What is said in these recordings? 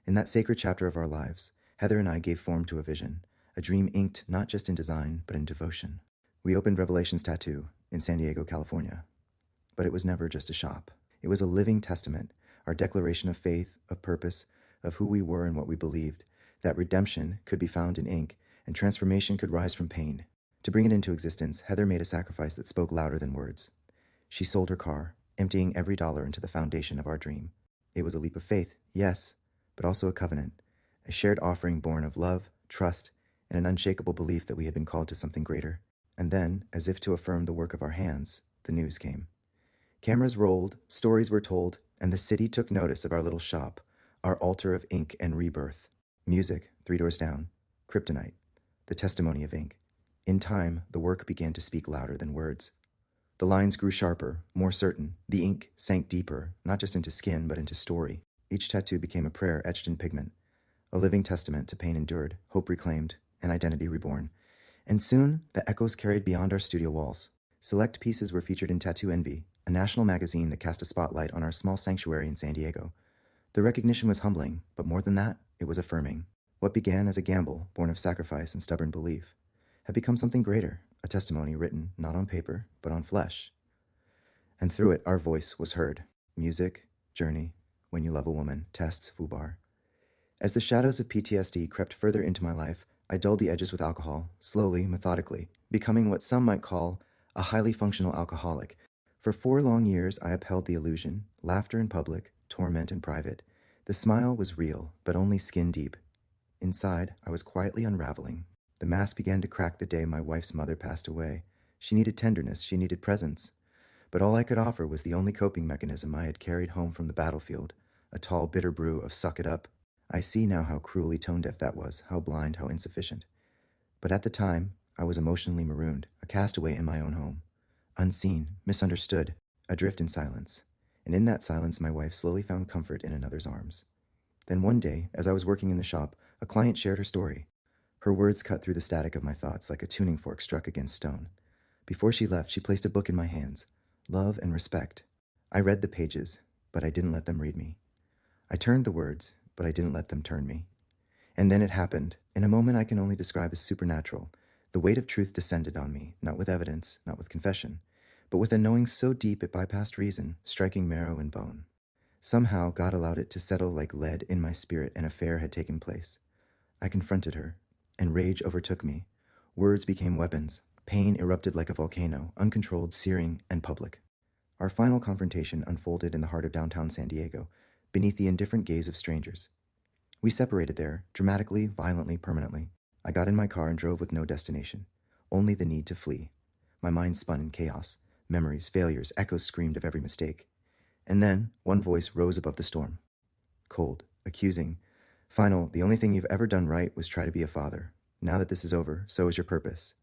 In that sacred chapter of our lives, Heather and I gave form to a vision, a dream inked not just in design, but in devotion. We opened Revelations Tattoo in San Diego, California. But it was never just a shop. It was a living testament, our declaration of faith, of purpose, of who we were and what we believed, that redemption could be found in ink and transformation could rise from pain. To bring it into existence, Heather made a sacrifice that spoke louder than words. She sold her car, emptying every dollar into the foundation of our dream. It was a leap of faith, yes, but also a covenant, a shared offering born of love, trust, and an unshakable belief that we had been called to something greater. And then, as if to affirm the work of our hands, the news came. Cameras rolled, stories were told, and the city took notice of our little shop, our altar of ink and rebirth. Music, 3 doors down. Kryptonite, the testimony of ink. In time, the work began to speak louder than words. The lines grew sharper, more certain. The ink sank deeper, not just into skin, but into story. Each tattoo became a prayer etched in pigment, a living testament to pain endured, hope reclaimed, and identity reborn. And soon, the echoes carried beyond our studio walls. Select pieces were featured in Tattoo Envy, a national magazine that cast a spotlight on our small sanctuary in San Diego. The recognition was humbling, but more than that, it was affirming. What began as a gamble, born of sacrifice and stubborn belief, had become something greater, a testimony written not on paper, but on flesh. And through it, our voice was heard. Music, journey, when you love a woman, tests, FUBAR. As the shadows of PTSD crept further into my life, I dulled the edges with alcohol, slowly, methodically, becoming what some might call a highly functional alcoholic. For 4 long years, I upheld the illusion, laughter in public, torment in private. The smile was real, but only skin deep. Inside, I was quietly unraveling. The mask began to crack the day my wife's mother passed away. She needed tenderness, she needed presence. But all I could offer was the only coping mechanism I had carried home from the battlefield, a tall, bitter brew of suck it up. I see now how cruelly tone-deaf that was, how blind, how insufficient. But at the time, I was emotionally marooned, a castaway in my own home. Unseen, misunderstood, adrift in silence. And in that silence, my wife slowly found comfort in another's arms. Then one day, as I was working in the shop, a client shared her story. Her words cut through the static of my thoughts like a tuning fork struck against stone. Before she left, she placed a book in my hands, Love and Respect. I read the pages, but I didn't let them read me. I turned the words, but I didn't let them turn me. And then it happened. In a moment I can only describe as supernatural, the weight of truth descended on me, not with evidence, not with confession, but with a knowing so deep it bypassed reason, striking marrow and bone. Somehow God allowed it to settle like lead in my spirit, and affair had taken place. I confronted her, and rage overtook me. Words became weapons. Pain erupted like a volcano, uncontrolled, searing, and public. Our final confrontation unfolded in the heart of downtown San Diego, beneath the indifferent gaze of strangers. We separated there, dramatically, violently, permanently. I got in my car and drove with no destination, only the need to flee. My mind spun in chaos. Memories, failures, echoes screamed of every mistake. And then, one voice rose above the storm. Cold, accusing. Final, the only thing you've ever done right was try to be a father. Now that this is over, so is your purpose.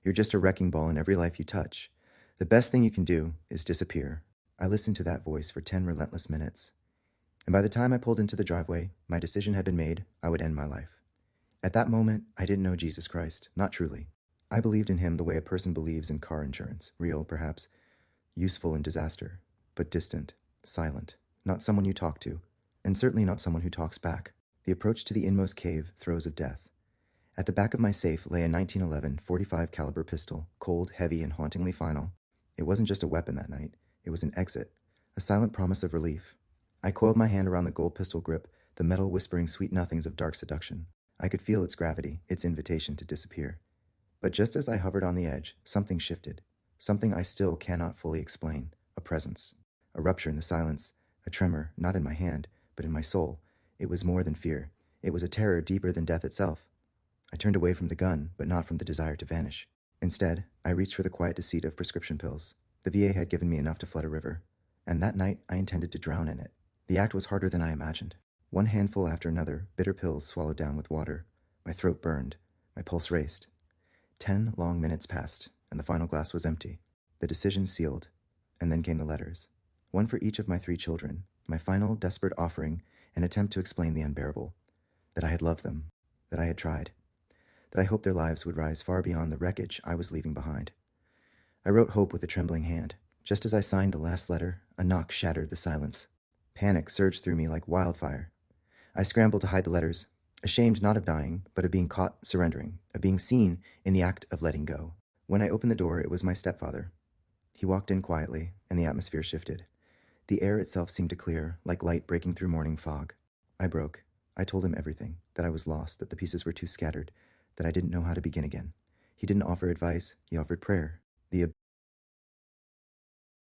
You're just a wrecking ball in every life you touch. The best thing you can do is disappear. I listened to that voice for 10 relentless minutes. And by the time I pulled into the driveway, my decision had been made. I would end my life. At that moment, I didn't know Jesus Christ, not truly. I believed in him the way a person believes in car insurance, real, perhaps, useful in disaster, but distant, silent, not someone you talk to, and certainly not someone who talks back. The approach to the inmost cave, throes of death. At the back of my safe lay a 1911 .45 caliber pistol, cold, heavy, and hauntingly final. It wasn't just a weapon that night. It was an exit, a silent promise of relief. I coiled my hand around the gold pistol grip, the metal whispering sweet nothings of dark seduction. I could feel its gravity, its invitation to disappear. But just as I hovered on the edge, something shifted. Something I still cannot fully explain. A presence. A rupture in the silence. A tremor, not in my hand, but in my soul. It was more than fear. It was a terror deeper than death itself. I turned away from the gun, but not from the desire to vanish. Instead, I reached for the quiet deceit of prescription pills. The VA had given me enough to flood a river. And that night, I intended to drown in it. The act was harder than I imagined. One handful after another, bitter pills swallowed down with water. My throat burned. My pulse raced. 10 long minutes passed, and the final glass was empty. The decision sealed. And then came the letters. One for each of my 3 children. My final, desperate offering, an attempt to explain the unbearable. That I had loved them. That I had tried. That I hoped their lives would rise far beyond the wreckage I was leaving behind. I wrote hope with a trembling hand. Just as I signed the last letter, a knock shattered the silence. Panic surged through me like wildfire. I scrambled to hide the letters, ashamed not of dying, but of being caught surrendering, of being seen in the act of letting go. When I opened the door, it was my stepfather. He walked in quietly, and the atmosphere shifted. The air itself seemed to clear, like light breaking through morning fog. I broke. I told him everything, that I was lost, that the pieces were too scattered, that I didn't know how to begin again. He didn't offer advice, he offered prayer. The